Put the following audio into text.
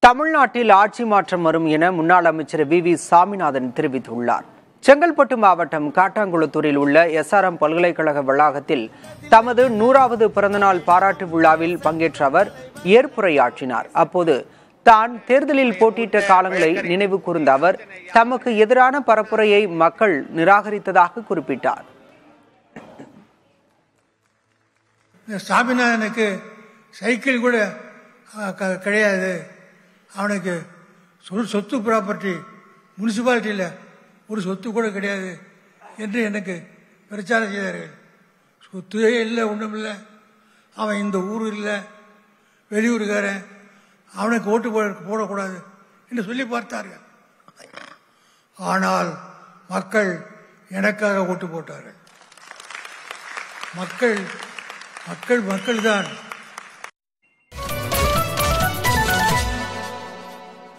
தமிழ்நாட்டில் ஆட்சி மாற்றம் வரும் என முன்னாள் அமைச்சர் வி சாமிநாதன் தெரிவித்துள்ளார். செங்கல்பட்டு மாவட்டம் காட்டாங்குளத்தூரில் உள்ள SRM பல்கலைக்கழக வளாகத்தில் தமது 100வது பிறந்தநாள் பாராட்டு விழாவில் பங்கேற்ற அவர் ஏற்புரையாற்றினார். அப்போது தான் தேர்தலில் போட்டியிட்ட காலங்களை நினைவு கூர்ந்த அவர் தமக்கு எதிரான பரப்புரையை மக்கள் நிராகரித்ததாக குறிப்பிட்டார். சாமிநாதனுக்கு சைக்கிள் கூட கிடையாது, அவனுக்கு சொத்து ப்ராப்பர்ட்டி முனிசிபாலிட்டியில் ஒரு சொத்து கூட கிடையாது என்று எனக்கு பிரச்சாரம் செய்தார்கள். சொத்தே இல்லை, ஒன்றும் இல்லை, அவன் இந்த ஊர் இல்லை, வெளியூருக்காரன், அவனுக்கு ஓட்டு போடக்கூடாது என்று சொல்லி பார்த்தார்கள். ஆனால் மக்கள் எனக்காக ஓட்டு போட்டார்கள். மக்கள் தான்